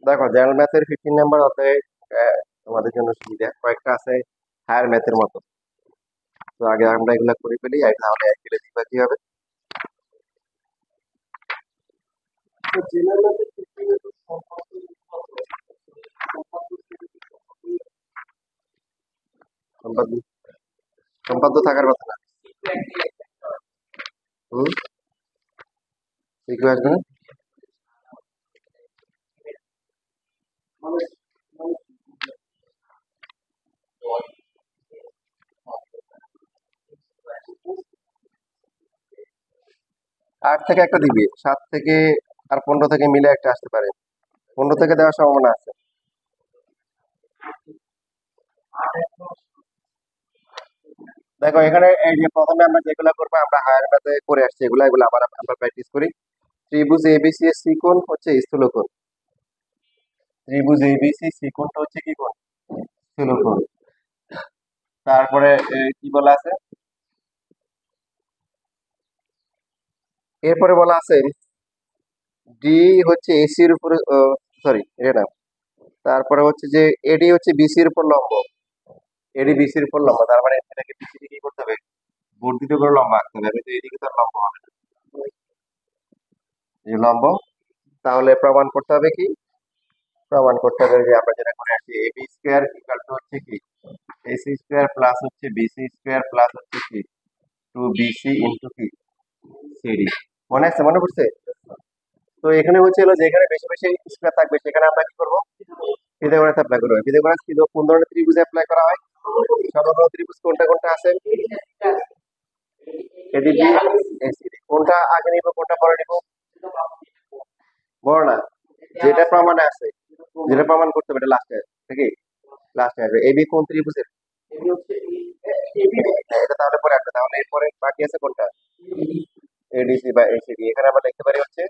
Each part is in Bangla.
দেখো জেনারেল ম্যাথের 15 নাম্বার অধ্যায়ে তোমাদের জন্য সুবিধা কয়েকটা আছে হায়ার ম্যাথের মতো। তো আগে আমরা এগুলা করে ফেলি, আর তাহলে এক গেলে দিবা কি হবে। তো জেনারেল ম্যাথের 15 সম্পাদ্য সম্পাদ্য থাকার কথা না। হুম, ঠিক আসবে না। আট থেকে একটা দিবি, 7 থেকে আর 15 থেকে মিলে একটা আসতে পারে। 15 থেকে দেওয়ার সম্ভাবনা আছে। দেখো এখানে এই যে প্রথমে আমরা যেগুলো করবো, আমরা হায়ার ম্যাথে করে আসছি, এগুলো এগুলো আবার আমরা প্র্যাকটিস করি। ত্রিভুজ এবিসি এর সি কোণ হচ্ছে স্থূলকোণ। ত্রিভুজ এবিসি সি কোণটা হচ্ছে কি কোণ? স্থূলকোণ। তারপরে কি বলা আছে, এরপরে বলা আছে ডি হচ্ছে এসির উপরে, সরি এটা না। তারপরে হচ্ছে যে এডি হচ্ছে বিসির উপর লম্ব। এডি বিসির উপর লম্ব, তার মানে এটাকে বিসি দিয়ে কি করতে হবে, বর্ধিত করে লম্ব আঁকতে হবে। আমি তো এদিকে তো আর লম্ব হবে না, এই লম্ব। তাহলে প্রমাণ করতে হবে কি, প্রমাণ করতে হবে যে আমরা যেটা করে আসছি, এবি স্কোয়ার ইকুয়াল টু হচ্ছে কি এসি স্কোয়ার প্লাস হচ্ছে বিসি স্কোয়ার প্লাস হচ্ছে কি 2BC ইন্টু কি সিডি। মনে আছে, মনে পড়ছে? তো এখানে হচ্ছে হলো যে এখানে বেশি বেশি স্কোয়ার থাকবে, সেখানে আমরা কি করবো, পিথাগোরাস অ্যাপ্লাই করবো। পিথাগোরাস কি কোন ধরনের ত্রিভুজে অ্যাপ্লাই করা হয়? সমগ্র ত্রিভুজ কোনটা কোনটা আছে? ADB, ACD. কোনটা আগে নিব কোনটা পরে নিব? বড় না, যেটা প্রমাণে আছে, যেটা প্রমাণ করতে হবে এটা লাস্টে, ঠিক আছে? লাস্টে আসবে। এবি কোন ত্রিভুজের? হ্যাঁ, এটা তাহলে পরে আসবে। তাহলে এরপরে বাকি আছে কোনটা? এডিসি বা এসিডি। এখানে আমরা লিখতে পারি হচ্ছে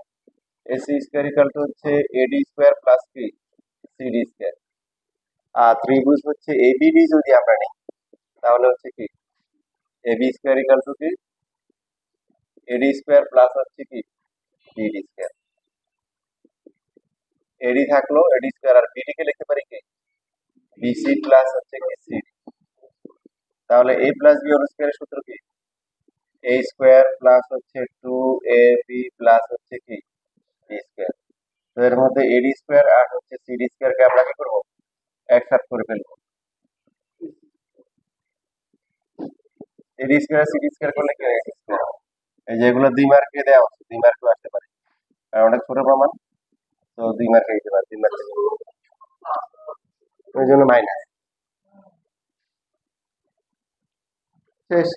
এসি স্কোয়ার ইকুয়াল টু হচ্ছে এডি স্কোয়ার প্লাস কি সিডি স্কোয়ার। আর ত্রিভুজ হচ্ছে এবিডি যদি আমরা নিই, তাহলে হচ্ছে কি এবি স্কোয়ার ইকুয়াল টু কি এডি স্কোয়ার প্লাস হচ্ছে কি বিডি স্কোয়ার। এডি থাকলো এডি স্কোয়ার, আর বিডি কে লিখতে পারি কি বিসি প্লাস হচ্ছে কি সিডি। তাহলে এ প্লাস বি হোল স্কোয়ারের সূত্র কি এ স্কোয়ার প্লাস হচ্ছে 2ab প্লাস হচ্ছে কি বি স্কোয়ার। তো এর মধ্যে এডি স্কোয়ার আর হচ্ছে সিডি স্কোয়ার কে আমরা কি করবো, একসাথে করে ফেলবো। এডি স্কোয়ার সিডি স্কোয়ার করলে কি হয়, এডি স্কোয়ার। এই যেগুলো 2 মার্কে দেওয়া হচ্ছে, 2 মার্কেও আসতে পারে, কারণ অনেক ছোট প্রমাণ। তো 2 মার্কে দিতে পারে, 2 মার্কে, ওই জন্য মাইনাস। শেষ।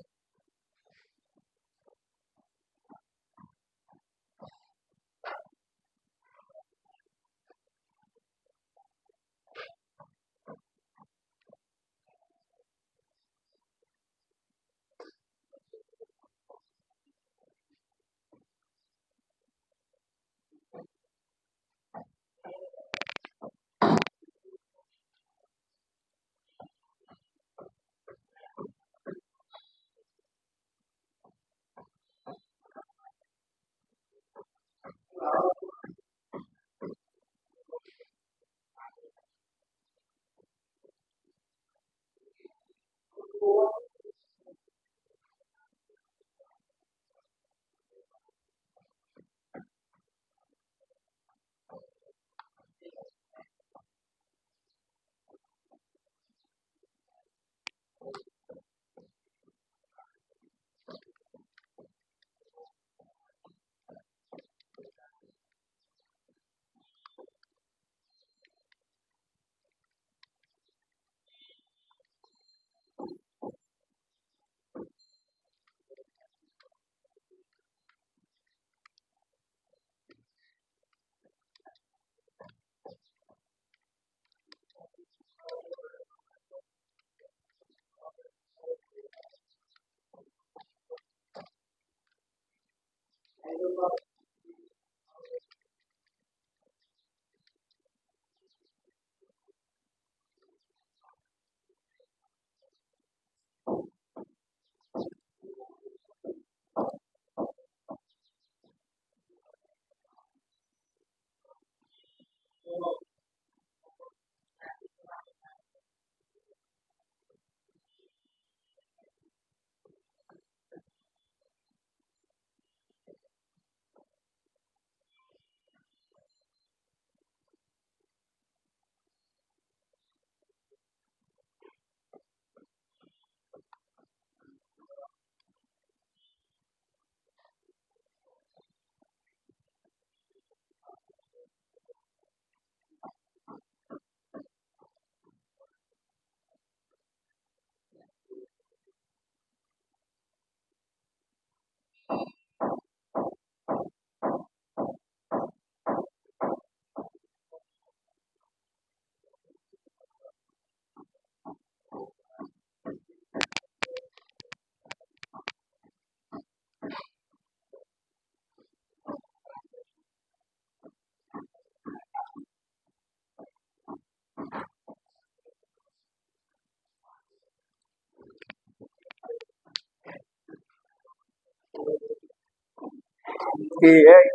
কি এই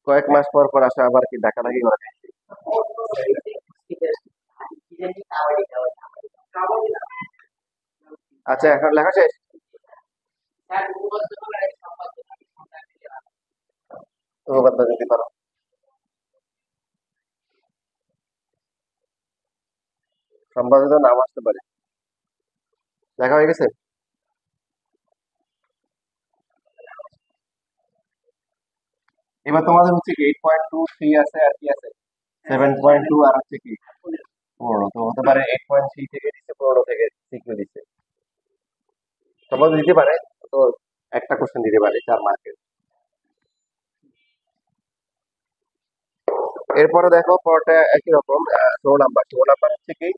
কয়েক মাস পর পর আসা আবার কি ডাকাডাকি করে? আচ্ছা এখন লেখা শেষ। তুমি বাদ দাও যদি পারো। সম্পাদিত নাম আসতে পারে। লেখা হয়ে গেছে। এবার তোমাদের হচ্ছে কি 8.23 আছে আর কি আছে 7.2 আর হচ্ছে কি 15, তো হতে পারে 8.3 থেকে দিচ্ছে 15 থেকে সিকিউ দিচ্ছে। সম্পাদিত দিতে পারে, তো একটা কোশ্চেন দিতে পারে 4 মার্কের। এরপরে দেখো পরটা একই রকম, 16 নাম্বার হচ্ছে কি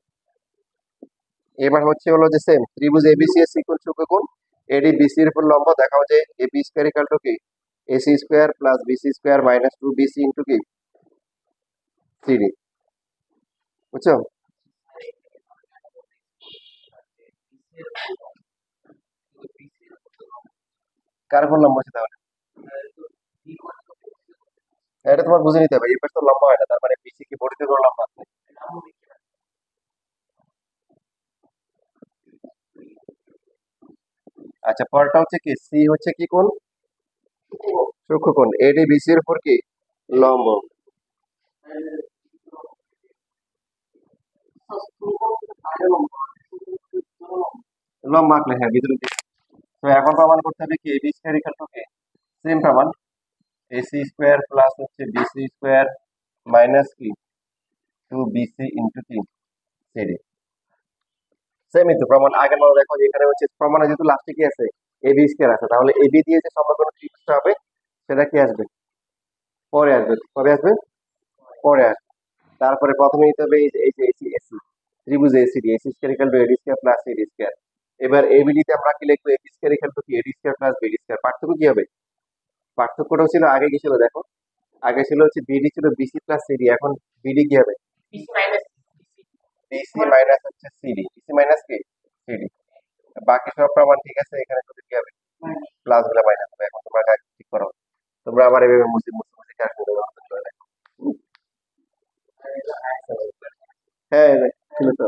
এবার হচ্ছে হলো যে সেম ত্রিভুজ এবিসি এর সিকোয়েন্স কোণ এডি বিসি এর উপর লম্ব, দেখাও যে এবি স্কয়ার ইকুয়াল টু কি AC square plus BC square minus 2 BC into কি সিডি। বুঝছো? কার উপর লম্ব আছে তাহলে? এটা তোমার বুঝে নিতে হবে, এই পাশে তো লম্বা হয় না, তার মানে বিসি কি বর্ধিত করে লম্বা আছে। আচ্ছা পরটা হচ্ছে কি সি হচ্ছে কি কোণ সূক্ষ্মকোণ এডি বিসি এর উপর কি লম্ব। লম্বা আঁকলে হ্যাঁ ভিতরে দিকে। তো এখন প্রমাণ করতে হবে কি এবি স্কয়ার ইকুয়াল টু কি সেম প্রমাণ এসি স্কয়ার প্লাস হচ্ছে বিসি স্কয়ার মাইনাস কি 2 বিসি ইনটু কি সিডি। সেমই তো প্রমাণ আগের মতো। দেখো যে এখানে হচ্ছে প্রমাণে যেহেতু লাস্টে কি আছে এবি স্কয়ার আছে, তাহলে এবি দিয়ে যে সমকোণ ত্রিভুজটা হবে সেটা কি আসবে পরে আসবে। কবে আসবে? পরে আসবে। তারপরে প্রথমে নিতে হবে এই যে এসি এসি ত্রিভুজ ACD AC square equal to AD square plus CD square. এবার এবিডি তে আমরা কি লিখবো এবি স্কয়ার ইকুয়াল টু কি AD square plus BD square. পার্থক্য কি হবে? পার্থক্যটা ছিল আগে কি ছিল দেখো, আগে ছিল হচ্ছে বিডি ছিল বিসি প্লাস সিডি, এখন বিডি কি হবে বিসি মাইনাস হচ্ছে সিডি, বিসি মাইনাস কি সিডি। বাকি সব প্রমাণ ঠিক আছে, এখানে শুধু কি হবে প্লাস গুলো মাইনাস হবে। এখন তোমরা এটা ঠিক করো, তোমরা আবার এভাবে মুছে মুছে মুছে কাজ করে দেখো। হ্যাঁ ছিল তো।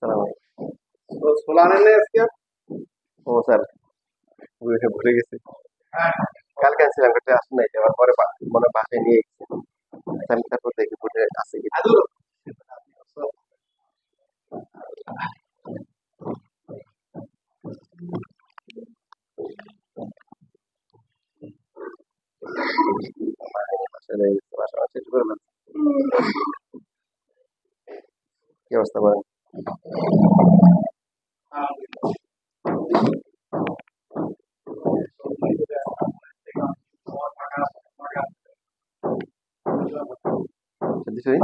সালাম আলাইকুম। তো ছোলা আনেন নাই আজকে? ও স্যার ভুলে গেছি, কালকে আনছিলাম একটা আসে নাই, যাওয়ার পরে মনে হয় বাসায় নিয়ে গেছি। আমি তারপর দেখি বুঝে আছে কি। বাসায় নিয়ে গেছি, বাসা শেষ করে ফেলছি। কি অবস্থা বলেন? সত্যি সত্যি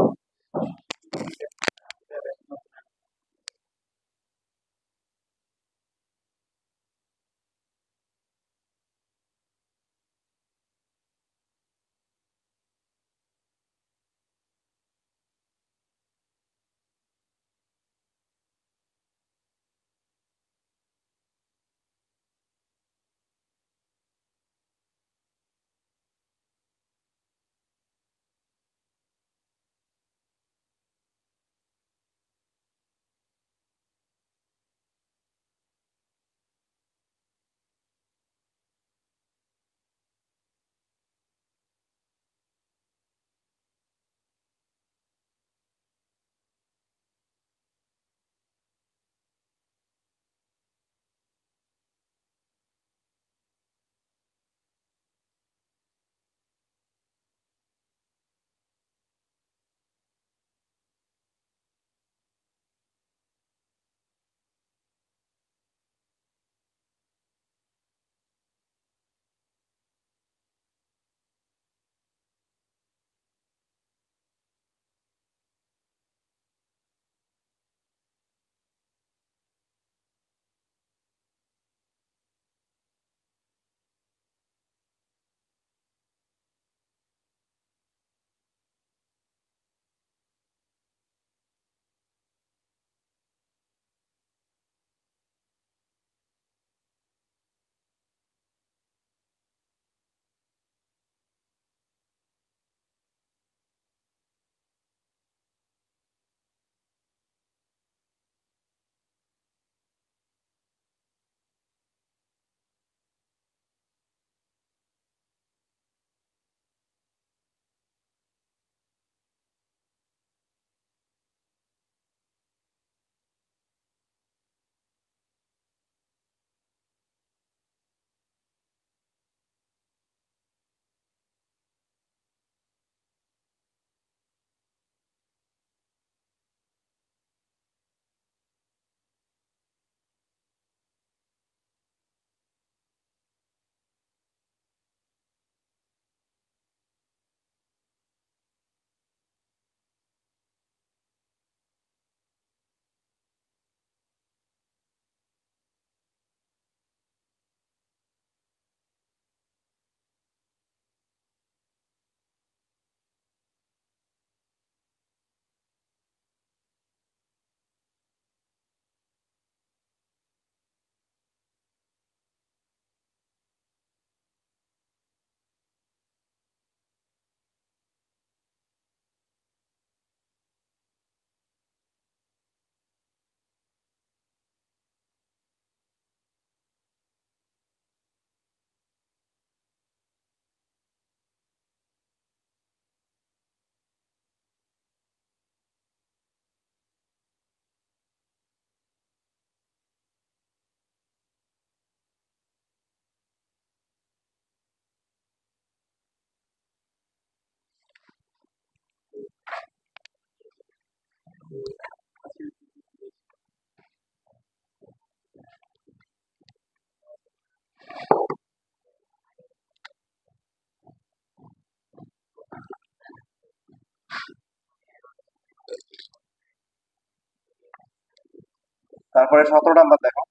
তারপরে 17 নাম্বার দেখো,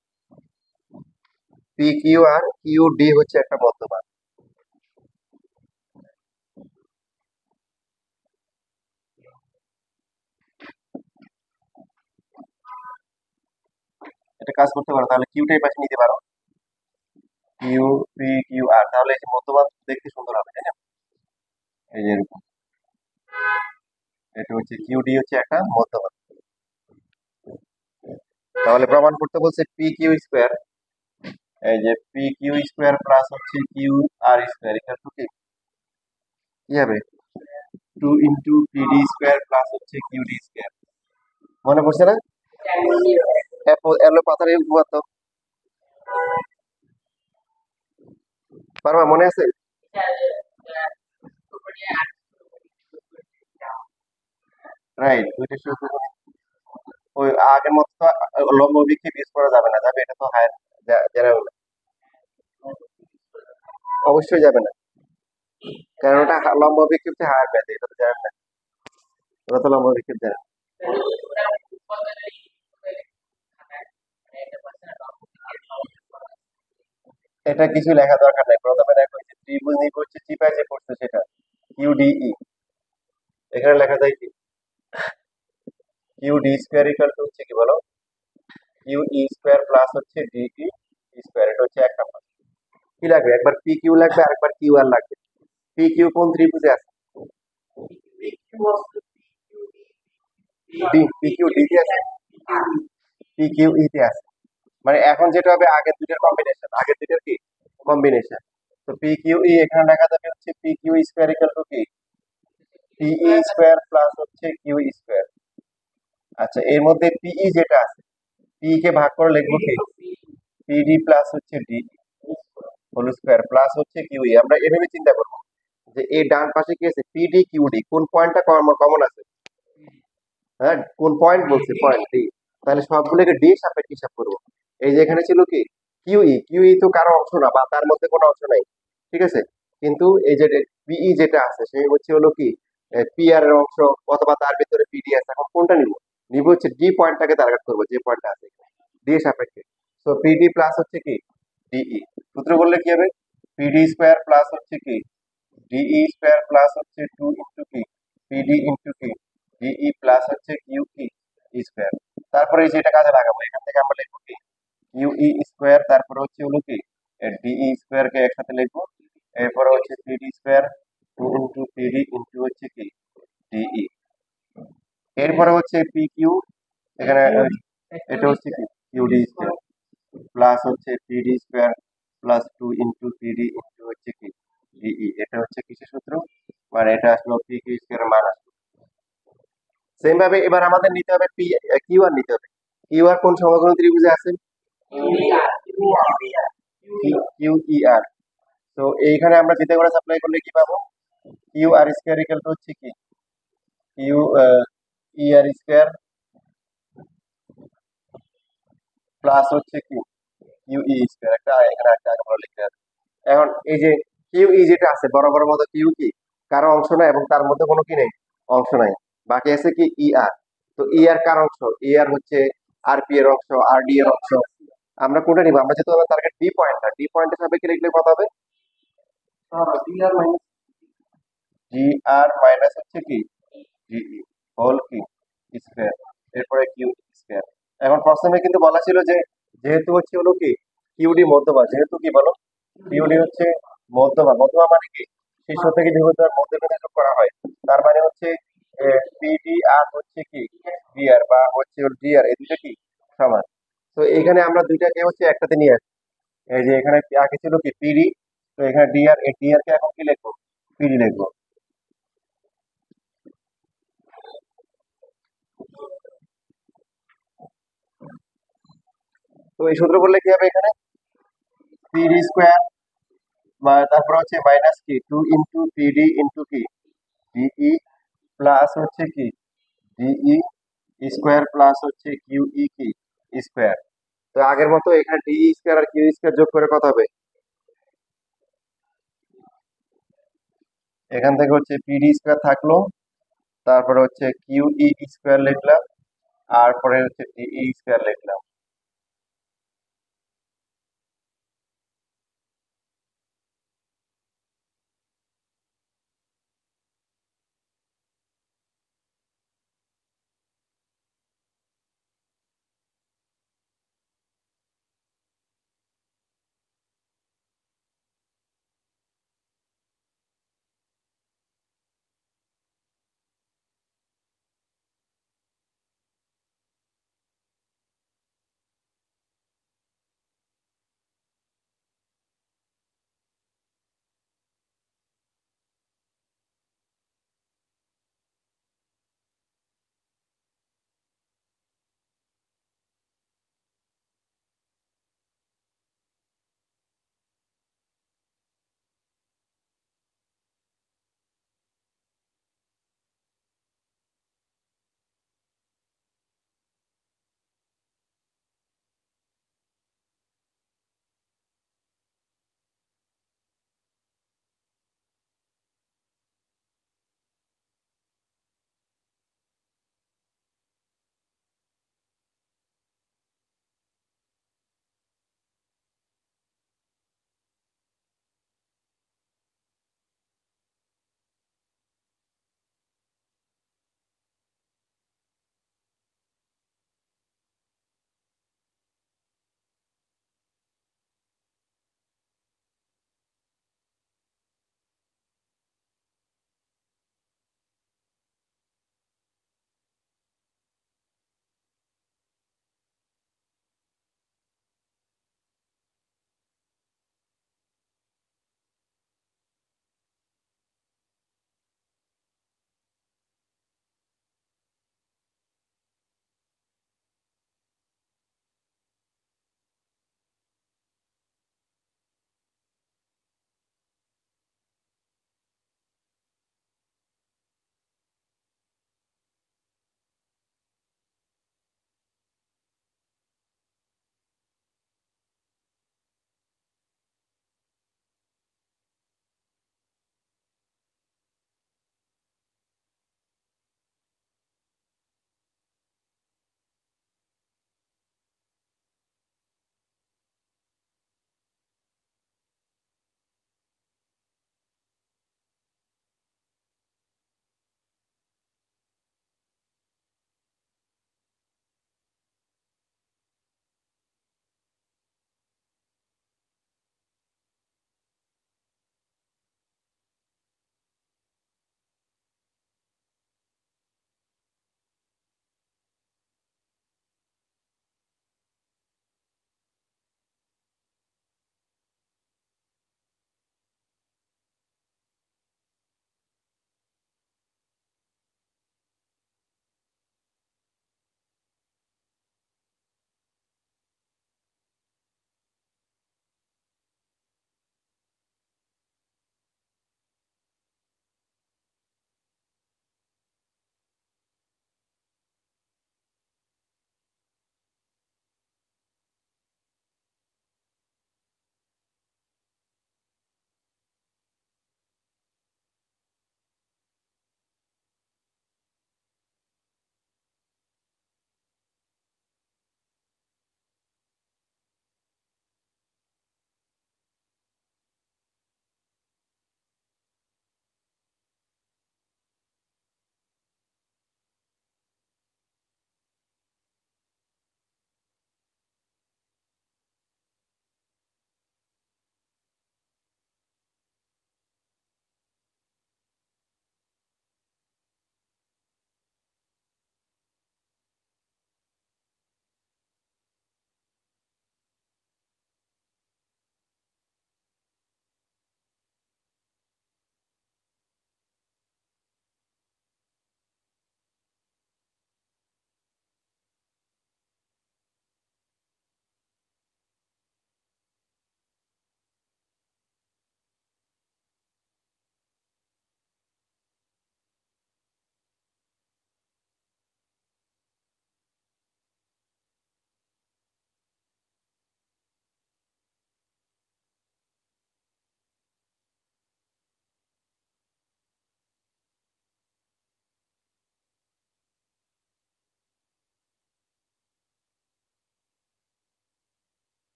P Q R Q D হচ্ছে একটা মধ্যমান। এটা কাজ করতে পারো, তাহলে কিউটাই পাশে নিতে পারো, কিউ পি কিউ আর, তাহলে এই যে মধ্যমান দেখতে সুন্দর হবে, তাই না? এই যে এরকম, এটা হচ্ছে কিউ ডি হচ্ছে একটা মধ্যমান। তাহলে প্রমাণ করতে বলছে পি কিউ স্কোয়ার, এই যে পি কিউ স্কোয়ার প্লাস হচ্ছে Q R square equal to কি হবে, 2 × পিডি স্কোয়ার প্লাস হচ্ছে কিউডি স্কোয়ার। মনে পড়ছে না? এলো পাতার এই উপপাদ্য, পারবা, মনে আছে? রাইট, দুইটা শুরু, ওই আগের মতো তো লম্ব বিক্ষেপ ইউজ করা যাবে না, যাবে এটা তো হায়ার জেনারেল, অবশ্যই যাবে না, কারণ ওটা লম্ব বিক্ষেপ হচ্ছে হায়ার ব্যাধ, এটা তো জানেন না, ওটা তো লম্ব বিক্ষেপ জানেন। এটা কিছু লেখা দরকার নাই, প্রথমে দেখো যে ত্রিভুজ নির্ভর হচ্ছে চিপায় যে পড়ছে সেটা কিউডিই, এখানে লেখা যায় কি কিউডি স্কোয়ার ইকুয়াল টু হচ্ছে কি বলো, কিউ ই স্কোয়ার প্লাস হচ্ছে ডিই স্কোয়ার, এটা হচ্ছে এক নম্বর। কি লাগবে, একবার পি কিউ লাগবে আর একবার কিউ আর লাগবে। পি কিউ কোন ত্রিভুজে আছে? ডি, পি কিউ ডি তে আছে, পি কিউ ই তে আছে। মানে এখন যেটা হবে আগের দুইটার কম্বিনেশন, আগের দুইটার কি কম্বিনেশন। তো পি কিউ ই এখানে লেখা যাবে হচ্ছে P Q square equal to কি পিই স্কোয়ার প্লাস হচ্ছে কিউ স্কোয়ার। আচ্ছা, এর মধ্যে পিই যেটা আছে, পি কে ভাগ করে লিখবো কি পিডি প্লাস হচ্ছে ডি হোল স্কোয়ার প্লাস হচ্ছে কিউই। আমরা এভাবে চিন্তা করবো যে এই ডান পাশে কি আছে, পিডি কিউডি, কোন পয়েন্টটা কমন আছে? হ্যাঁ, কোন পয়েন্ট বলছে, পয়েন্ট ডি। তাহলে সবগুলোকে ডি সাপেক্ষে হিসাব করবো। এই যে এখানে ছিল কি কিউই, কিউই তো কারো অংশ না বা তার মধ্যে কোনো অংশ নাই, ঠিক আছে, কিন্তু এই যে পিই যেটা আছে সে হচ্ছে হলো কি পি আর এর অংশ, অথবা তার ভিতরে পিডি আছে। এখন কোনটা নিব, নিব হচ্ছে ডি পয়েন্টটাকে টার্গেট করবো, যে পয়েন্টটা আছে ডি সাপেক্ষে। তো পিডি প্লাস হচ্ছে কি ডিই, সূত্র বললে কি হবে, পিডি স্কোয়ার প্লাস হচ্ছে কি ডিই স্কোয়ার প্লাস হচ্ছে 2 × কি পিডি ইন্টু কি ডিই প্লাস হচ্ছে কিউ কি স্কোয়ার। তারপরে এই যে এটা কাজে লাগাবো, এখান থেকে আমরা লিখবো কি কিউই স্কোয়ার, তারপরে হচ্ছে হলো কি ডিই স্কোয়ার কে একসাথে লিখবো, এরপরে হচ্ছে পিডি স্কোয়ার 2 × পিডি ইন্টু হচ্ছে কি ডিই, এরপরে হচ্ছে পি কিউ, এখানে এটা হচ্ছে কি কিউডি স্কোয়ার প্লাস হচ্ছে PD square plus 2 × PD into হচ্ছে কি ডিই। এটা হচ্ছে কিসের সূত্র, মানে এটা আসলে পি কিউ স্কোয়ার এর মান আসবে। সেম ভাবে এবার আমাদের নিতে হবে পি কিউ আর নিতে হবে। কিউ আর কোন সমকোণ ত্রিভুজে আছে? Q E R. তো এইখানে আমরা পিথাগোরাস অ্যাপ্লাই করলে কি পাবো, Q R square equal to হচ্ছে কি Q E R square plus হচ্ছে কি কিউ ই স্কোয়ার, একটা এখানে একটা আগে আমরা লিখতে হবে। এখন এই যে কিউ ই যেটা আছে বরাবর মতো কিউ কি কারো অংশ না, এবং তার মধ্যে কোনো কি নেই অংশ নাই, বাকি আছে কি ই আর। তো ই আর কার অংশ, ই আর হচ্ছে আর পি এর অংশ, আর ডি এর অংশ। আমরা কোনটা নিব, আমরা যেহেতু আমার টার্গেট ডি পয়েন্টটা, ডি পয়েন্টের সাপেক্ষে লিখলে কত হবে, জি আর মাইনাস হচ্ছে কি জিই হোল কি স্কয়ার, এরপরে কিউ স্কয়ার। এখন প্রশ্নে কিন্তু বলা ছিল যে যেহেতু হচ্ছে হলো কি কিউডি মধ্যমা, যেহেতু কি বলো কিউডি হচ্ছে মধ্যমা, মধ্যমা মানে কি শীর্ষ থেকে যেহেতু মধ্যবিন্দু যোগ করা হয়, তার মানে হচ্ছে পিডি আর হচ্ছে কি ডিআর বা হচ্ছে ডিআর, এই দুইটা কি সমান। তো এখানে আমরা দুইটাকে হচ্ছে একসাথে নিয়ে আসি, এই যে এখানে আগে ছিল কি পিডি, তো এখানে ডিআর, এই ডিআর কে এখন কি লিখবো, পিডি লিখবো। তো এই সূত্র বললে কি হবে, এখানে পিডি স্কোয়ার তারপর হচ্ছে মাইনাস কি 2 × পিডি ইন্টু কি ডিই প্লাস হচ্ছে কি ডিই স্কোয়ার প্লাস হচ্ছে কিউই কি স্কোয়ার। তো আগের মতো এখানে ডিই স্কোয়ার আর কিউ স্কোয়ার যোগ করে কত হবে, এখান থেকে হচ্ছে পিডি স্কোয়ার থাকলো, তারপরে হচ্ছে কিউই স্কোয়ার লিখলাম, আর পরে হচ্ছে ডিই স্কোয়ার লিখলাম।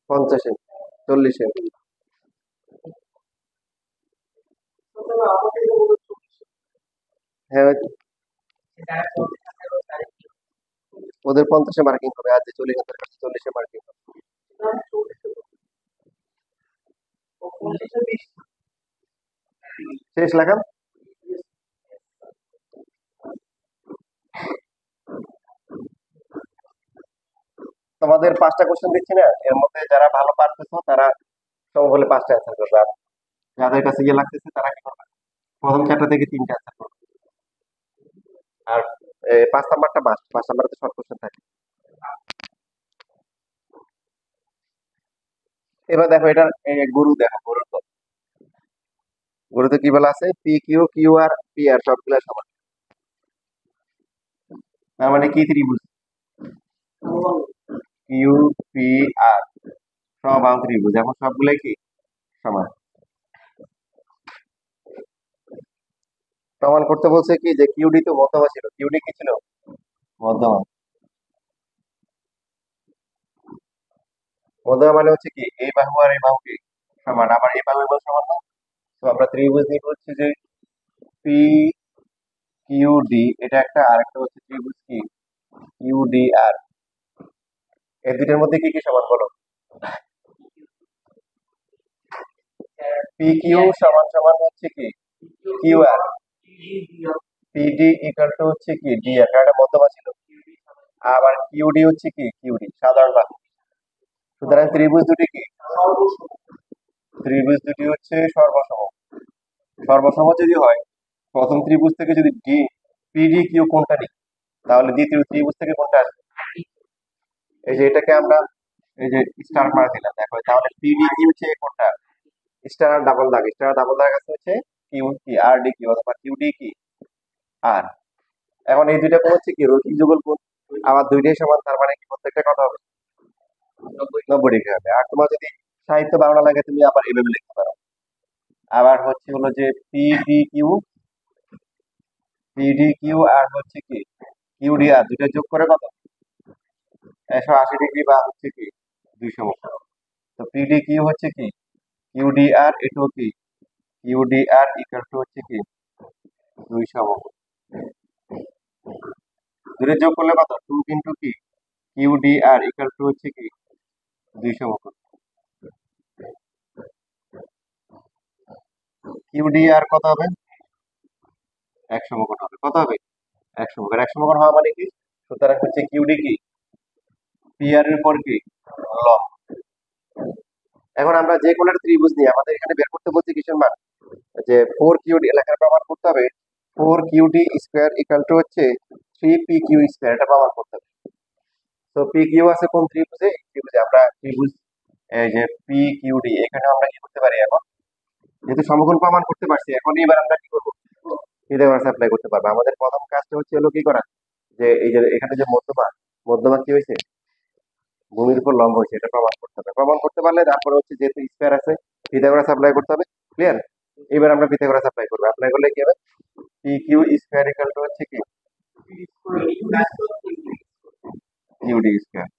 50-এ 40-এ। হ্যাঁ, ওদের 50-এ মার্কিং হবে, আর যে 40 হাজার কাছে 40-এ মার্কিং হবে। শেষ লাগান। তোমাদের 5টা কোশ্চেন দিচ্ছি না, এর মধ্যে যারা ভালো পারতেছো তারা সব বলে 5টা অ্যান্সার করবে, আর যাদের কাছে ইয়ে লাগতেছে তারা কি করবে, প্রথম 4টা থেকে 3টা অ্যান্সার করবে। আর 5 নাম্বারটা মাস্ট, 5 নাম্বারে তো শর্ট কোশ্চেন থাকে। এবার দেখো এটার গুরু, দেখো গুরুতে কি বলা আছে, P Q, Q R, P R সবগুলা সমান। তার মানে কি ত্রিভুজ, কিউ পি আর সবাহু ত্রিভুজ, এখন সবগুলাই কি সমান। প্রমাণ করতে বলছে কি যে কিউডি তো মধ্যমা ছিল, কিউডি কি ছিল, মধ্যমা। মধ্যমা মানে হচ্ছে কি এই বাহু আর এই বাহু কি সমান, আবার এই বাহু এবং সমান না। তো আমরা ত্রিভুজ নিব হচ্ছে যে পি কিউ ডি, এটা একটা, আর একটা হচ্ছে ত্রিভুজ কি কিউ ডি আর। এই দুইটার মধ্যে কি কি সমান বলো, পি কিউ সমান সমান হচ্ছে কি Q R, PD equal to হচ্ছে কি ডি আর, কারণ এটা মধ্যমা ছিল। আবার কিউডি হচ্ছে কি কিউডি সাধারণ বাহু। সুতরাং ত্রিভুজ দুটি কি, ত্রিভুজ দুটি হচ্ছে সর্বসম। সর্বসম যদি হয়, প্রথম ত্রিভুজ থেকে যদি ডি পিডি কিউ কোনটা নিই, তাহলে দ্বিতীয় ত্রিভুজ থেকে কোনটা আসবে। এই যে এটাকে আমরা এই যে স্টার মার্ক দিলাম, দেখো তাহলে পিডি কিউ হচ্ছে কোনটা, স্টার আর ডাবল দাগ, স্টার ডাবল দাগ আছে হচ্ছে কিউ কি আর ডি কিউ, অথবা কিউ ডি কি আর। এখন এই দুইটা কোণ হচ্ছে কি রৈখিক যুগল কোণ, আবার দুইটাই সমান, তার মানে কি প্রত্যেকটা কত হবে, 90 ডিগ্রি হবে। আর তোমার যদি সাহিত্য বাংলা লাগে তুমি আবার এইভাবে লিখতে পারো। আবার হচ্ছে হলো যে পিডি কিউ আর হচ্ছে কি কিউডি আর, দুইটা যোগ করে কত, 180 ডিগ্রি, বা হচ্ছে কি 200 মুখ। তো পিডি কিউ হচ্ছে কি কিউডি আর, এটাও কি কিউডি আর ইকুয়াল টু হচ্ছে কি 200 মুখ। দুটো যোগ করলে কত, 2 ইন্টু কি কিউডি আর ইকুয়াল টু হচ্ছে কি 200 মুখ। কিউডি আর কত হবে, 100 মুখ হবে, কত হবে 100 মুখ। 100 মুখ হওয়া মানে কি, সুতরাং হচ্ছে কিউডি কি পি আর এর উপর কি লব। এখন আমরা যে কোনো একটা ত্রিভুজ নিয়ে আমাদের এখানে বের করতে বলছি কিসের মান, যে 4 কিউডি এলাকার প্রমাণ করতে হবে, 4 কিউডি স্কোয়ার ইকুয়াল টু হচ্ছে 3 পি কিউ স্কোয়ার, এটা প্রমাণ করতে হবে। তো পি কিউ আছে কোন ত্রিভুজে, ত্রিভুজে আমরা ত্রিভুজ এই যে পি কিউ ডি, এখানে আমরা কি করতে পারি, এখন যেহেতু সমকোণ প্রমাণ করতে পারছি, এখন এবার আমরা কি করবো, পিথাগোরাস অ্যাপ্লাই করতে পারবো। আমাদের প্রথম কাজটা হচ্ছে হলো কি করা, যে এই যে এখানে যে মধ্যমা, মধ্যমা কি হয়েছে, ভূমির উপর লম্ব হয়েছে, এটা প্রমাণ করতে হবে। প্রমাণ করতে পারলে তারপরে হচ্ছে যেহেতু স্কয়ার আছে, পিথাগোরাস অ্যাপ্লাই করতে হবে। ক্লিয়ার, এবার আমরা পিথাগোরাস অ্যাপ্লাই করবো। অ্যাপ্লাই করলে কি হবে, P Q square equal to হচ্ছে কি কিউডি স্কয়ার।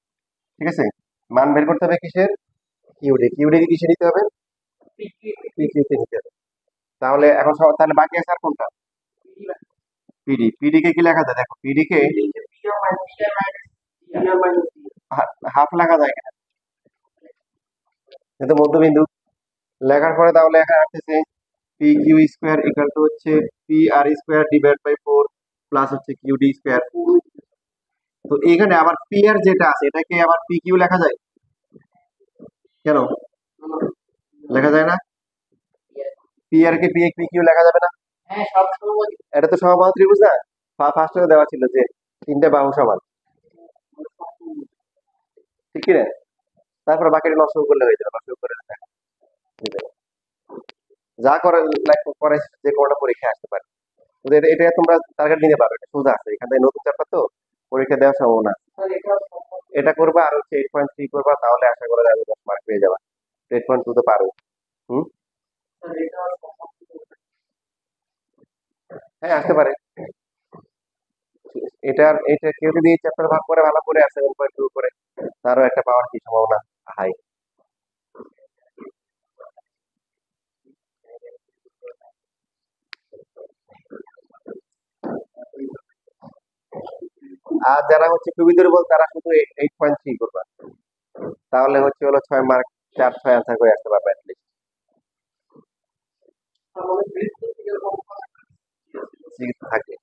ঠিক আছে, মান বের করতে হবে কিসের, কিউডি। কিউডি কে কিসে নিতে হবে, পি কিউ তে নিতে হবে। তাহলে এখন সব, তাহলে বাকি আছে আর কোনটা, পিডি। পিডি কে কি লেখা যায়, দেখো পিডি কে হাফ লেখা যায় কিনা, কিন্তু মধ্যবিন্দু লেখার পরে তাহলে এখানে আসতেছে P Q square equal to হচ্ছে P R square divide by 4 plus হচ্ছে কিউ ডি স্কোয়ার। তো এখানে আবার পি আর যেটা আছে এটাকে আবার পি কিউ লেখা যায় কেন? লেখা যায় না? P R K P Q লেখা যাবে না? এটা তো সমবাহু ত্রিভুজ না? ফার্স্টে দেওয়া ছিল যে তিনটে বাহু সমান, ঠিক কি না? তারপরে বাকিটা লসও করলে হয়ে যাবে, লসও করে দেখা দিবে। যা করে করে যে কোনোটা পরীক্ষা আসতে পারে। কিন্তু এটা তোমরা টার্গেট নিতে পারবে, এটা সোজা আছে, এখান থেকে নতুন চ্যাপ্টার তো পরীক্ষা দেওয়ার সম্ভাবনা আছে। এটা করবা আর হচ্ছে 8.3 করবা, তাহলে আশা করা যাবে 10 মার্ক পেয়ে যাবা। 8.2 তো পারো। হুম, হ্যাঁ আসতে পারে। এটা কেউ যদি চ্যাপ্টার ভাগ করে ভালো করে আর 7.2 করে, তারও একটা পাওয়ার কি সম্ভাবনা হাই। আর যারা হচ্ছে খুবই দুর্বল তারা শুধু 8.3 করবা, তাহলে হচ্ছে হলো 6 মার্ক, 4-6 অ্যান্সার করে আসতে পারবে অ্যাটলিস্ট। থাকে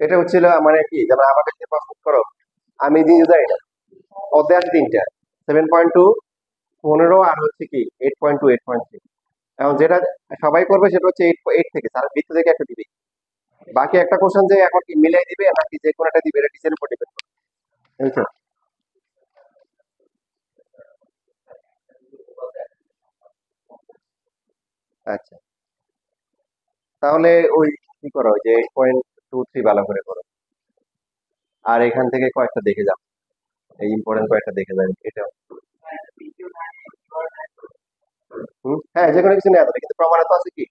এটা হচ্ছিল মানে কি, যেমন আমাকে যদি প্রশ্ন করো আমি দিয়ে যাই না, অধ্যায় আছে তিনটা, 7.2, 15 আর হচ্ছে কি 8.2, 8.3। এখন যেটা সবাই করবে সেটা হচ্ছে 8 থেকে, তার বৃত্ত থেকে একটা দিবে। বাকি একটা কোশ্চেন যে এখন কি মিলাই দিবে নাকি যে কোনো একটা দিবে, এটা টিচারের উপর ডিপেন্ড করে, বুঝছো? আচ্ছা, তাহলে ওই কি করো, ওই যে 8.23 ভালো করে করো, আর এখান থেকে কয়েকটা দেখে যাও, এই ইম্পর্টেন্ট কয়েকটা দেখে যাও এটা। হ্যাঁ যে কোনো কিছু নেওয়া যাবে, কিন্তু প্রমাণে তো আছে কি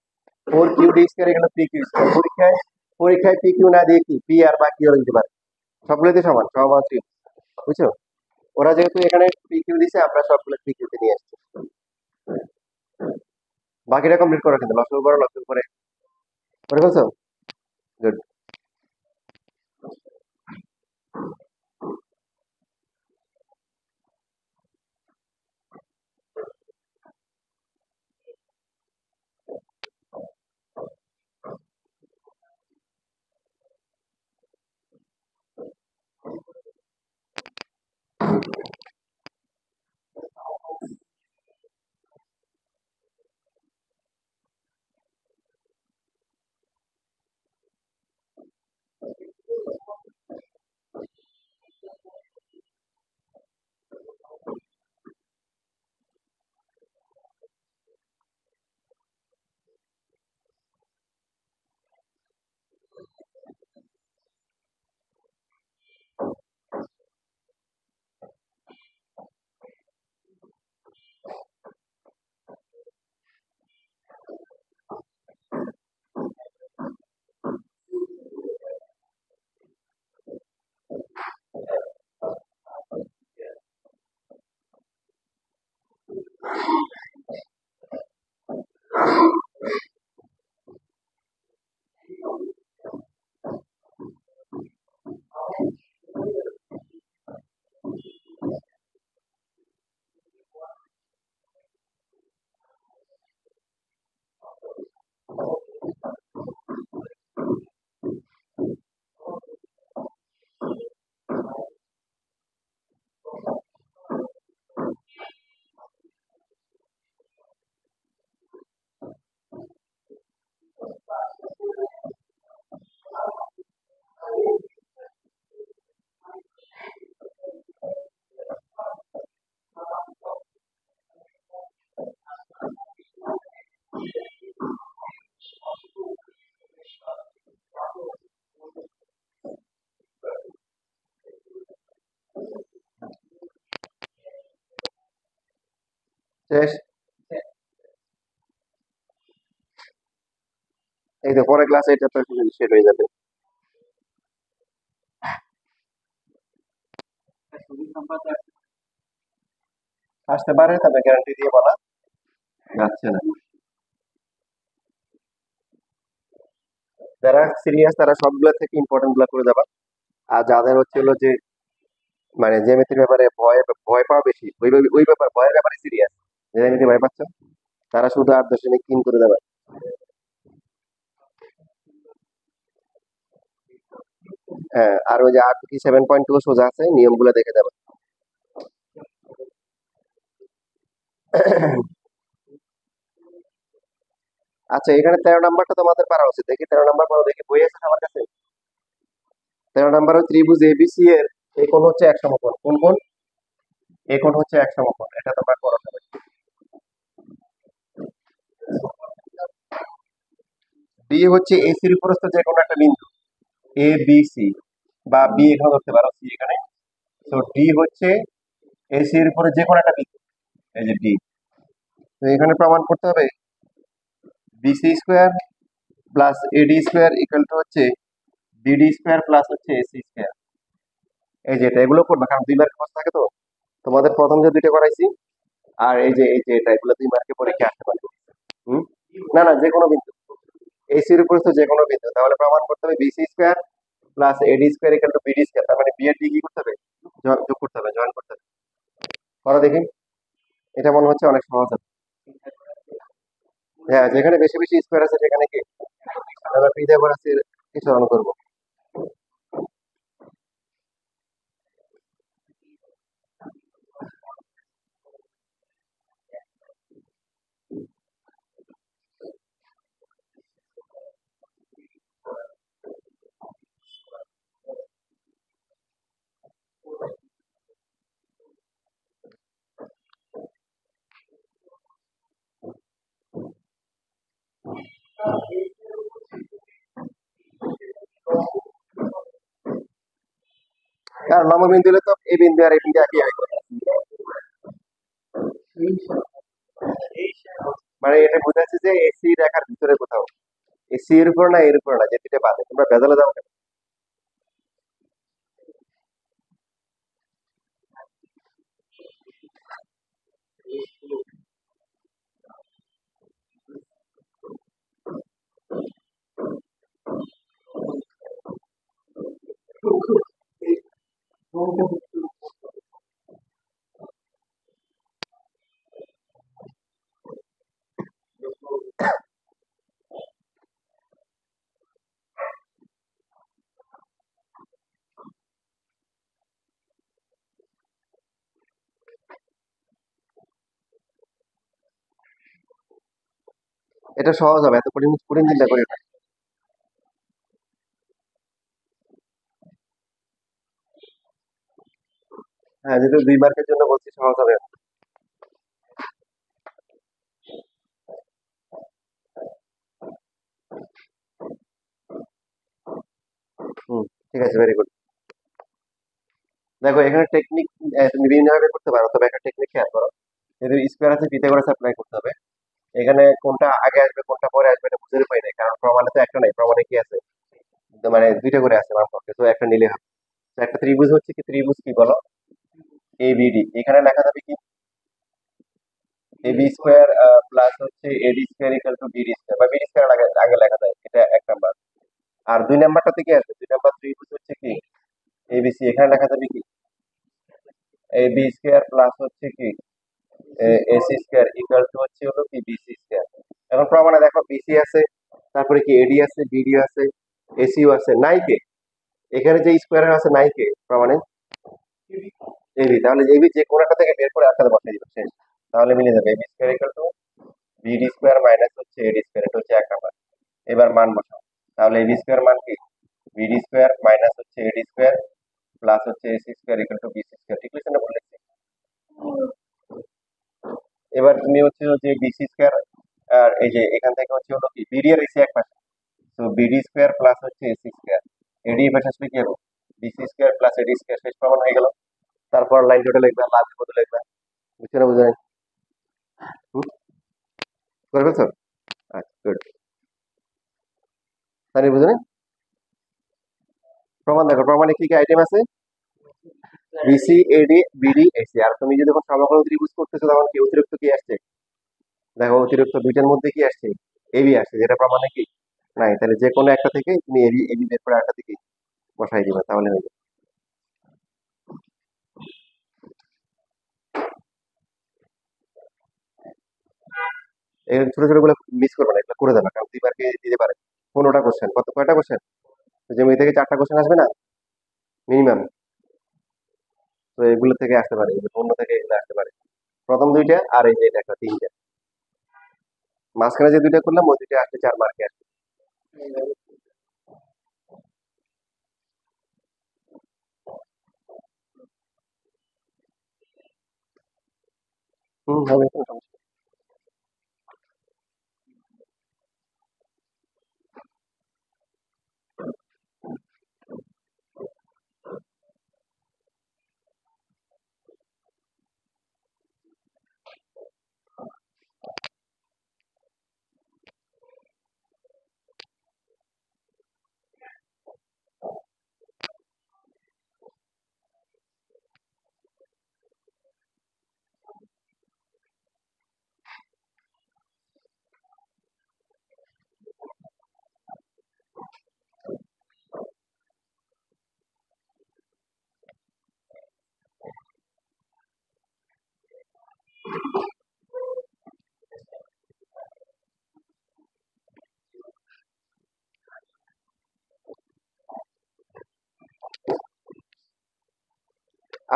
4 কিউ ডি স্কয়ার এখানে 3 কিউ স্কয়ার। পরীক্ষায় পরীক্ষায় পি কিউ না দিয়ে কি পি আর বা কিউ দিতে পারে, সবগুলোতে সমান, সমান্তরিক, বুঝছো? ওরা যেহেতু এখানে পি কিউ দিছে, আমরা সবগুলো পি কিউ তে নিয়ে আসছি। বাকিটা কমপ্লিট করো, কিন্তু লসও করো, লসও করে করে ফেলছো। গুড। শেষ। এই তো পরের ক্লাসে এটা শেষ হয়ে যাবে। আসতে পারে, তবে গ্যারান্টি দিয়ে বলা যাচ্ছে না। যারা সিরিয়াস তারা সবগুলো থেকে ইম্পর্টেন্ট গুলো করে যাবা, আর যাদের হচ্ছে হলো যে মানে জ্যামিতির ব্যাপারে ভয় ভয় পাওয়া বেশি, ওই ব্যাপার ভয়ের ব্যাপারে সিরিয়াস। জ্যামিতি ভয় পাচ্ছ, তারা শুধু 8.3 করে দেবে। হ্যাঁ, আর ওই যে 7.2 সোজা আছে, নিয়মগুলো দেখে দেবে। আচ্ছা, এখানে 13 নাম্বারটা তোমাদের পারা উচিত। দেখি 13 নাম্বার পারো, দেখি বই আছে আমার কাছে। 13 নাম্বার ওই ত্রিভুজ এবিসি এর এই কোণ হচ্ছে এক সমকোণ। কোন কোণ? এই কোণ হচ্ছে এক সমকোণ, এটা তোমরা করো সবাই। ডি হচ্ছে এসির উপরস্থ যে কোনো একটা বিন্দু, এ বি সি, বা বি এখানে ধরতে পারো, সি এখানে। তো ডি হচ্ছে এসির উপরে যে কোনো একটা বিন্দু, এই যে ডি। তো এখানে প্রমাণ করতে হবে BC square plus AD square equal to হচ্ছে বিডি স্কোয়ার প্লাস হচ্ছে এসি স্কোয়ার। এই যে এটা, এগুলো করবে কারণ 2 মার্ক খরচ থাকে। তো তোমাদের প্রথম যে দুইটা করাইছি, আর এই যে এটা, এগুলো 2 মার্কে পরীক্ষা আসতে পারে। হুম, না না, যে কোনো বিন্দু, এসির উপর তো যে কোনো বিন্দু। তাহলে প্রমাণ করতে হবে BC square plus AD square equal to BD square. তার মানে বি এর ডি কি করতে হবে? যোগ করতে হবে, জয়েন করতে হবে। করো দেখি। এটা মনে হচ্ছে অনেক সহজ হবে। হ্যাঁ, যেখানে বেশি বেশি স্কোয়ার আছে সেখানে কি আমরা পিথাগোরাসের কিছু রান করবো। কারণ লম্ব বিন্দু হলে তো এই বিন্দু আর এই বিন্দু একই হয়। মানে এটা বোঝাচ্ছে যে এসি রেখার ভিতরে কোথাও, এসি এর উপর না এর উপর না, যে দুটো বাদে তোমরা বেজালে যাও কেন? এটা সহজ হবে, এত কঠিন কঠিন চিন্তা করি না। হ্যাঁ, যেহেতু 2 মার্কের জন্য বলছি সহজ হবে। হুম, ঠিক আছে, ভেরি গুড। দেখো এখানে টেকনিক তুমি বিভিন্ন ভাবে করতে পারো, তবে একটা টেকনিক খেয়াল করো। যেহেতু স্কোয়ার আছে, পিথাগোরাস অ্যাপ্লাই করতে হবে। এখানে কোনটা আগে আসবে কোনটা পরে আসবে এটা বুঝে পাই নাই, কারণ প্রমাণে তো একটা নাই, প্রমাণে কি আছে, তো মানে দুইটা করে আছে বাম পক্ষে, তো একটা নিলে হবে। তো একটা ত্রিভুজ হচ্ছে কি, ত্রিভুজ কি বলো, এ বিডি। এখানে লেখা যাবে কি, এ বি স্কোয়ার প্লাস হচ্ছে AD square equal to BD square, বা বিডি স্কোয়ার আগে আগে লেখা যায়, এটা 1 নাম্বার। আর 2 নাম্বারটাতে কি আছে, 2 নাম্বার ত্রিভুজ হচ্ছে কি এবিসি, এখানে লেখা যাবে কি এ বি স্কোয়ার প্লাস হচ্ছে কি এসি স্কোয়ার ইকুয়াল টু হচ্ছে হলো কি বিসি স্কোয়ার। এখন প্রমাণে দেখো বিসি আছে, তারপরে কি এডি আছে, বিডি আছে, এসিও আছে, নাই কে? এখানে যে স্কোয়ার আছে নাই কে প্রমাণে? এবি। তাহলে এবি যে কোনো একটা থেকে বের করে একসাথে বসাই দিবে, শেষ। তাহলে মিলে যাবে AB square equal to BD square minus হচ্ছে এডি স্কোয়ার, এটা হচ্ছে 1 নাম্বার। এবার মান বসাও। তাহলে এবি স্কোয়ার মান কি, বিডি স্কোয়ার মাইনাস হচ্ছে এডি স্কোয়ার প্লাস হচ্ছে AC square equal to BC square. ঠিক আছে না, বলেছি? এবার তুমি হচ্ছে যে বিসি স্কোয়ার, আর এই যে এখান থেকে হচ্ছে হলো কি বিডি আর এসি এক পাশে, তো বিডি স্কোয়ার প্লাস হচ্ছে এসি স্কোয়ার, এডি পাশে আসলে কি হবে, BC square plus AD square. শেষ প্রমাণ হয়ে গেল। তারপর লাইন টোটাল লিখবা, লাভের মতো লিখবা। বুঝছো না, বুঝো নাই? হুম, করে ফেলছো? আচ্ছা, গুড। তাহলে বুঝো না? প্রমাণ দেখো, প্রমাণে কি কি আইটেম আছে, বিসি এডি বিডি এসি। আর তুমি যদি যখন সমকোণ ত্রিভুজ করতেছো তখন কি অতিরিক্ত কি আসছে? দেখো অতিরিক্ত দুইটার মধ্যে কি আসছে, এবি আসছে, যেটা প্রমাণে কি নাই। তাহলে যে কোনো একটা থেকে তুমি এবি এবি বের করে একটা থেকে বসাই দিবা, তাহলে হয়ে যাবে। এই ছোট ছোট গুলো মিস করবে না, এগুলো করে দেবে, কারণ 2 মার্কে দিতে পারে। 15টা কোশ্চেন, কয়টা কোশ্চেন? জ্যামিতি থেকে 4টা কোশ্চেন আসবে না মিনিমাম। তো এগুলো থেকে আসতে পারে, 15 থেকে এগুলো আসতে পারে। প্রথম 2টা আর এই যে এটা একটা 3টা, মাঝখানে যে 2টা করলাম ওই 2টা আসলে 4 মার্কে আসবে। হবে, কোনো সমস্যা নেই।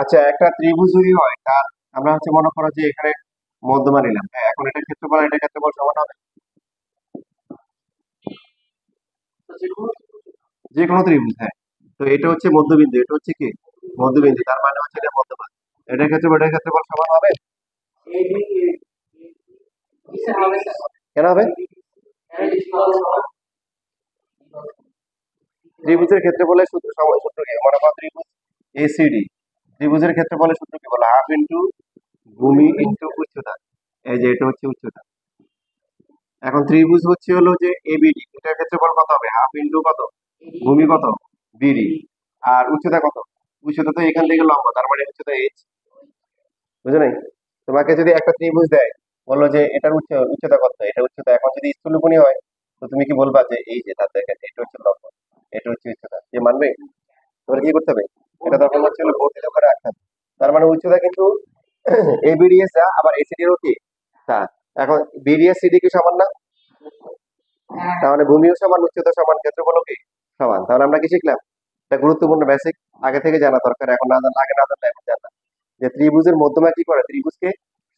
আচ্ছা, একটা ত্রিভুজ যদি হয় তার, আমরা হচ্ছে মনে করো যে এখানে মধ্যমা নিলাম, হ্যাঁ, এখন এটা ক্ষেত্রফল এটা ক্ষেত্রফল সমান হবে যে কোনো ত্রিভুজ, হ্যাঁ। তো এটা হচ্ছে মধ্যবিন্দু, এটা হচ্ছে কি মধ্যবিন্দু, তার মানে হচ্ছে এটা মধ্যমা, এটার ক্ষেত্রফল এটার ক্ষেত্রফল সমান হবে। কেন হবে? ত্রিভুজের ক্ষেত্রফলের সূত্র সূত্র কি মনে করো, ত্রিভুজ এসিডি, ত্রিভুজের ক্ষেত্রফলের সূত্র কি বলো, হাফ ইন্টু ভূমি ইন্টু উচ্চতা। এই যে এটা হচ্ছে উচ্চতা। এখন ত্রিভুজ হচ্ছে হলো যে এবিডি, এটার ক্ষেত্রফল কত হবে, হাফ ইন্টু কত, ভূমি কত, বিডি। আর উচ্চতা কত, উচ্চতা তো এখান থেকে লম্বা, তার মানে উচ্চতা এইচ। বুঝো নাই? তোমাকে যদি একটা ত্রিভুজ দেয়, বললো যে এটার উচ্চতা কত, এটা উচ্চতা, এখন যদি স্থূলকোণী হয় তো তুমি কি বলবা যে এই যে তার দেখেন এটা হচ্ছে লম্বা, এটা হচ্ছে উচ্চতা, যে মানবে? তোমার কি করতে হবে, এটা তখন হচ্ছে হলো বর্ধিত করে রাখতে হবে। তার মানে উচ্চতা কিন্তু এবিডিএস যা, আবার এসিডিরও কি তা। এখন বিডিএস সিডি কি সমান না? তাহলে ভূমিও সমান, উচ্চতা সমান, ক্ষেত্রফলও কি সমান। তাহলে আমরা কি শিখলাম? এটা গুরুত্বপূর্ণ বেসিক, আগে থেকে জানা দরকার, এখন না জানলে, আগে না জানলে এখন জানা, যে ত্রিভুজের মধ্যমা কি করে, ত্রিভুজকে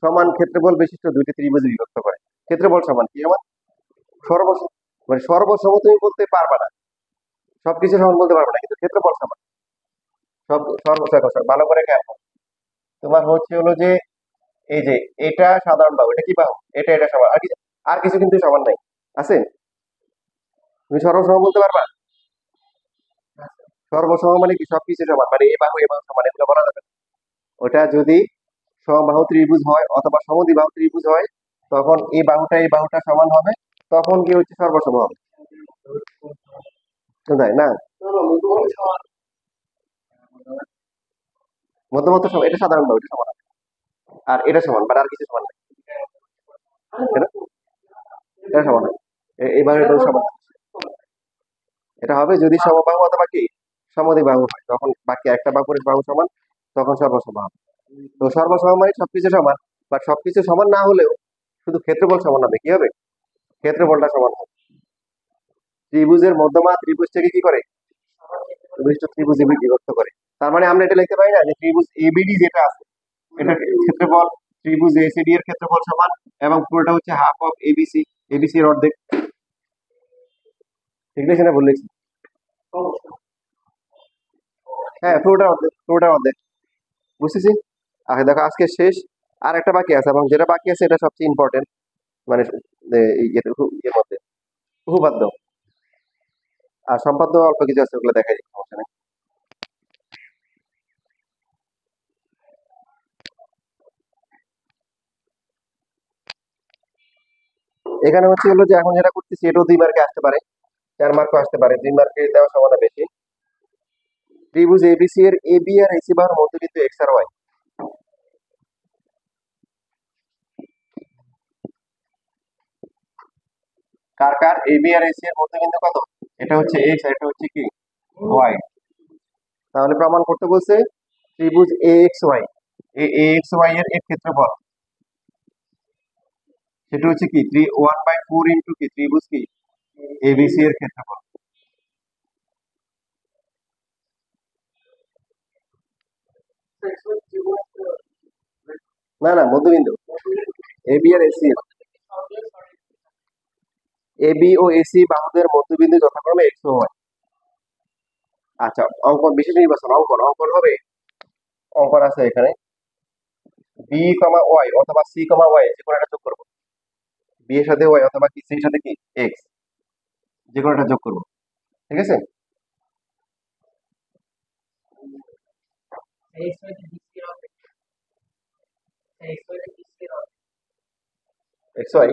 সমান ক্ষেত্রফল বিশিষ্ট 2টি ত্রিভুজ বিভক্ত করে। ক্ষেত্রফল সমান কি সমান? সর্বসম, মানে সর্বসম তুমি বলতে পারবা না, সবকিছু সমান বলতে পারবে না, কিন্তু ক্ষেত্রফল সমান। সব ভালো করে খেয়াল করো। তোমার হচ্ছে হলো যে এই যে এটা সাধারণ বাহু, এটা কি বাহু, এটা সমান, আর কি, আর কিছু কিন্তু সমান নাই, আছে? তুমি সর্বসম বলতে পারবা? সর্বসম মানে কি, সবকিছু সমান, মানে এ বাহু সমান, এগুলো বলা যাবে না। ওটা যদি সমবাহু ত্রিভুজ হয় অথবা সমদ্বিবাহু ত্রিভুজ হয়, তখন এই বাহুটা সমান হবে, তখন কি হচ্ছে সর্বসম হবে। তাই না? মধ্যমত সমান, এটা সাধারণ বাহু, এটা সমান হবে। আর এটা সমান, বাট আর কিছু সমান নাই, তাই না? এটা সমান হয়, এই বাহু এটা সমান। এটা হবে যদি সমবাহু অথবা কি সমদ্বিবাহু হয়, তখন বাকি একটা বাহুর বাহু সমান, তখন সর্বসম হবে। তো সর্বসম মানে সবকিছু সমান, বাট সবকিছু সমান না হলেও শুধু ক্ষেত্রফল সমান হবে, কি হবে, ক্ষেত্রফলটা সমান হবে। ত্রিভুজের মধ্যমা ত্রিভুজ থেকে কি করে, বিশিষ্ট ত্রিভুজ বিভক্ত করে। তার মানে আমরা এটা লিখতে পারি না যে ত্রিভুজ এবিডি যেটা আছে, এটা ক্ষেত্রফল ত্রিভুজ এসিডি এর ক্ষেত্রফল সমান, এবং পুরোটা হচ্ছে হাফ অফ এবিসি, এবিসি এর অর্ধেক। ঠিক আছে না, বললেছি? হ্যাঁ, পুরোটা অর্ধেক। বুঝতেছি। আচ্ছা দেখো, আজকে শেষ, আর একটা বাকি আছে, এবং যেটা বাকি আছে এটা সবচেয়ে ইম্পর্টেন্ট, মানে ইয়ের মধ্যে উপপাদ্য, আর সম্পাদ্য অল্প কিছু আছে, ওগুলো দেখাই দিই, সমস্যা নেই। এখানে হচ্ছে হলো যে এখন যেটা করতেছি এটাও 2 মার্কে আসতে পারে, 4 মার্কও আসতে পারে, 2 মার্কে দেওয়ার সম্ভাবনা বেশি। ত্রিভুজ এবিসি এর এবি আর এসি বাহুর মধ্যবিন্দু এক্স আর ওয়াই। কার কার এবি আর এসি এর মধ্যবিন্দু কত, এটা হচ্ছে এক্স আর এটা হচ্ছে কি ওয়াই। তাহলে প্রমাণ করতে বলছে ত্রিভুজ এ এক্স ওয়াই, এ এক্স ওয়াই এর ক্ষেত্রফল, সেটা হচ্ছে কি 1/4 ইন্টু কি ত্রিভুজ কি এবিসি এর ক্ষেত্রফল। না না, মধ্যবিন্দু এবি আর এসি, এবি ও এসি বাহুদের মধ্যবিন্দু যথাক্রমে এক্স ও ওয়াই। আচ্ছা, অঙ্কন বিশেষ নির্বাচন, অঙ্কন হবে, অঙ্কন আছে এখানে বি কমা ওয়াই অথবা সি কমা ওয়াই, যে কোনো একটা যোগ করবো। বি এর সাথে ওয়াই অথবা কি সি এর সাথে কি এক্স, যে কোনো একটা যোগ করবো, ঠিক আছে। এক্স ওয়াই,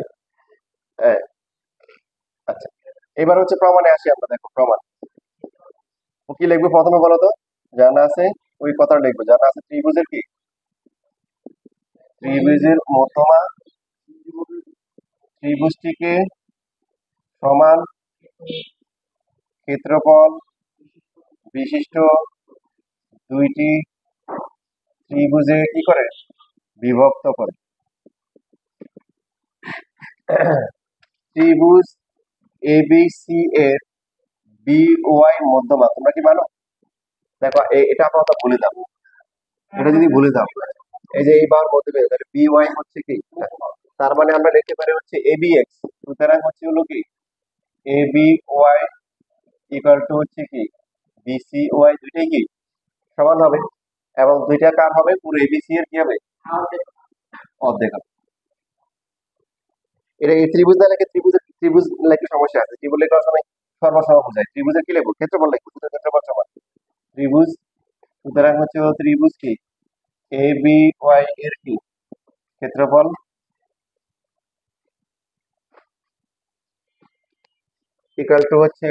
আচ্ছা। এবার হচ্ছে প্রমাণে আসি আমরা, দেখো প্রমাণ ও কি লিখবো প্রথমে বলো তো, জানা আছে ওই কথা লিখবো, জানা আছে ত্রিভুজের কি, ত্রিভুজের মধ্যমা ত্রিভুজটিকে সমান ক্ষেত্রফল বিশিষ্ট দুইটি ত্রিভুজে কি করে বিভক্ত করে। ত্রিভুজ এবিসি এর বি ওয়াই মধ্যমা তোমরা কি মানো? দেখো এটা আপাতত ভুলে যাবো, এটা যদি ভুলে যাও, এই যে এইবার বলতে পারি তাহলে বি ওয়াই হচ্ছে কি, তার মানে আমরা লিখতে পারি হচ্ছে এ বি এক্স, সুতরাং হচ্ছে হলো কি A B Y equal to হচ্ছে কি বিসি ওয়াই, দুইটাই কি সমান হবে, এবং দুইটা কার হবে পুরো এবিসি এর কি হবে অর্ধেক হবে। এটা এই ত্রিভুজ না লেখে ত্রিভুজ লেখে সমস্যা আছে, ত্রিভুজ লেখার সময় সর্বসম বোঝায়, ত্রিভুজের কি লিখবো ক্ষেত্রফল লিখবো, দুটো ক্ষেত্রফল সমান ত্রিভুজ, সুতরাং হচ্ছে ত্রিভুজ কি এ বি ওয়াই এর কি ক্ষেত্রফল ইকুয়াল টু হচ্ছে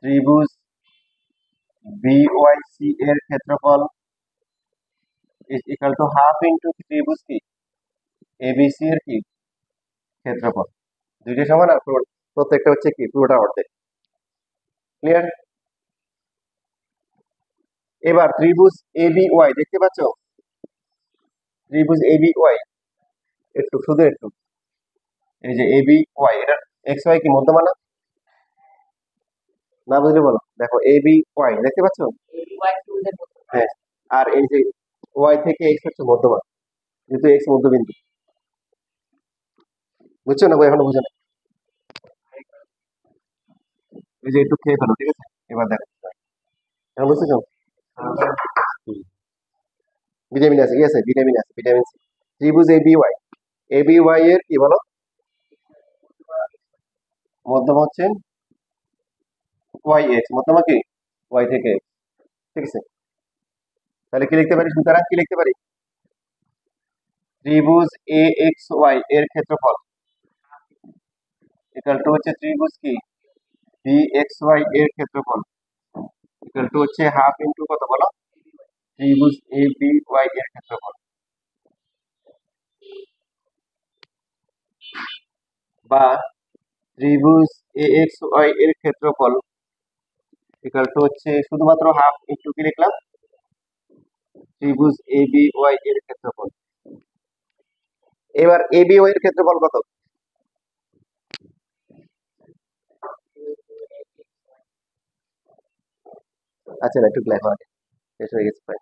ত্রিভুজ বি ওয়াই সি এর ক্ষেত্রফল is equal to half into ত্রিভুজ কি এবিসি এর কি ক্ষেত্রফল, দুইটা সমান আর প্রত্যেকটা হচ্ছে কি পুরোটা অর্ধেক। ক্লিয়ার? এবার ত্রিভুজ এ বি ওয়াই দেখতে পাচ্ছ, ত্রিভুজ এ বি ওয়াই, একটু শুধু একটু, এই যে এ বি ওয়াই, এটা এক্স ওয়াই কি মধ্যমা না? না বুঝলে বলো, দেখো এ বি ওয়াই দেখতে পাচ্ছ, হ্যাঁ, আর এই যে ওয়াই থেকে এক্স হচ্ছে মধ্যমা, যেহেতু এক্স মধ্যবিন্দু, বুঝছো না? এখনো বুঝো না? এই যে একটু খেয়ে ফেলো, ঠিক আছে, এবার দেখো এখন বুঝতেছো? ভিটামিন আছে, কি আছে, ভিটামিন আছে, ভিটামিন সি। ত্রিভুজ A B Y, A B Y এর কি বলো মধ্যমা হচ্ছে ওয়াই এক্স, মধ্যমা কি ওয়াই থেকে এক্স, ঠিক আছে। তাহলে কি লিখতে পারি, সুতরাং কি লিখতে পারি ত্রিভুজ এ এক্স ওয়াই এর ক্ষেত্রফল ইকুয়াল টু হচ্ছে ত্রিভুজ কি বি এক্স ওয়াই এর ক্ষেত্রফল ইকুয়াল টু হচ্ছে হাফ ইন্টু কত বলো ত্রিভুজ এ বি ওয়াই এর ক্ষেত্রফল, বা ত্রিভুজ এ এক্স ওয়াই এর ক্ষেত্রফল ইকুয়াল টু হচ্ছে শুধুমাত্র হাফ ইন্টু কি লিখলাম ত্রিভুজ এ বি ওয়াই এর ক্ষেত্রফল। এবার এ বি ওয়াই এর ক্ষেত্রফল কত? আচ্ছা না, একটু লেখো আগে, শেষ হয়ে গেছে প্রায়।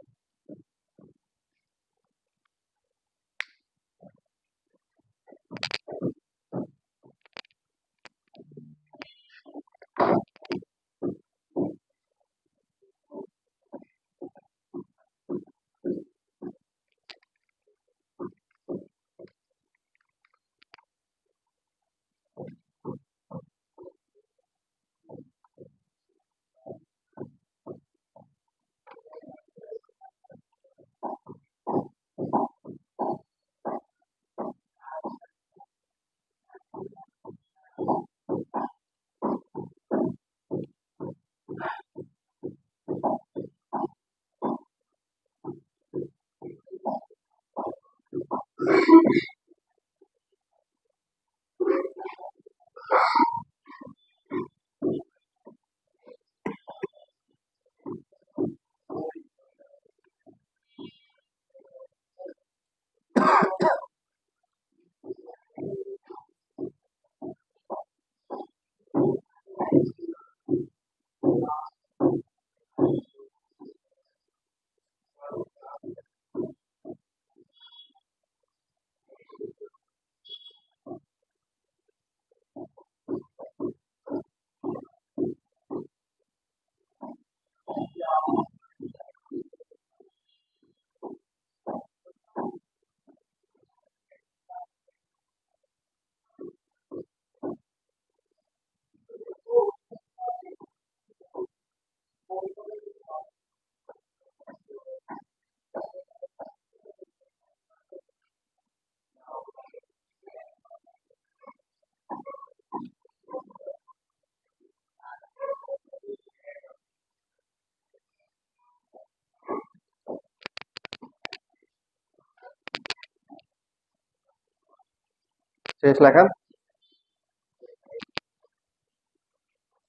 শেষ লেখা।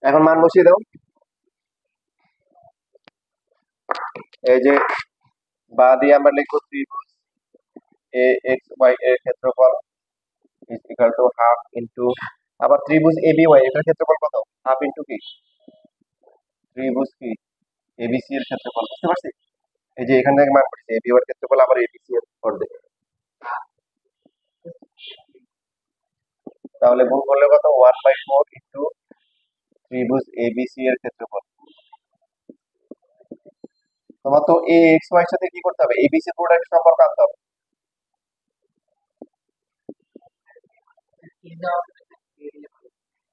এখন মান বসিয়ে দাও। এই যে বা দিয়ে আমরা লিখবো ত্রিভুজ এ এক্স ওয়াই এর ক্ষেত্রফল is equal to half into, আবার ত্রিভুজ এ বি ওয়াই এটার ক্ষেত্রফল কত, হাফ ইন্টু কি ত্রিভুজ কি এবিসি এর ক্ষেত্রফল। বুঝতে পারছি? এই যে এখান থেকে মান করছি এবি ওয়াই এর ক্ষেত্রফল আবার এবিসি এর অর্ধেক, তাহলে গুণ করলে কত 1/4 ইন্টু ত্রিভুজ এবিসি এর ক্ষেত্রফল। তোমার তো এ এক্স ওয়াই এর সাথে কি করতে হবে, এবিসি প্রোডাক্ট সম্পর্ক আনতে হবে।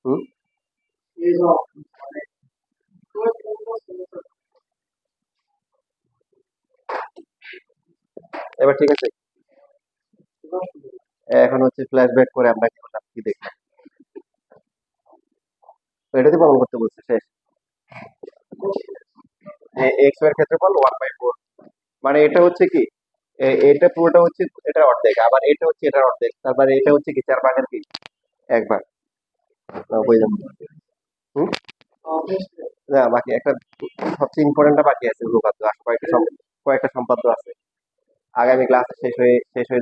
হুম, এবার ঠিক আছে। এখন হচ্ছে ফ্ল্যাশব্যাক করে আমরা কি করলাম, কি দেখলাম, তো এটাতে প্রমাণ করতে বলছে শেষ। এক্স এর ক্ষেত্রফল 1/4, মানে এটা হচ্ছে কি এটা পুরোটা হচ্ছে এটা অর্ধেক, আবার এটা হচ্ছে এটার অর্ধেক, তারপরে এটা হচ্ছে কি 4 ভাগের কি 1 ভাগ। বুঝলাম। হুম, না বাকি একটা সবচেয়ে ইম্পর্টেন্টটা বাকি আছে, উপপাদ্য আর কয়েকটা কয়েকটা সম্পাদ্য আছে, আগামী ক্লাসে শেষ হয়ে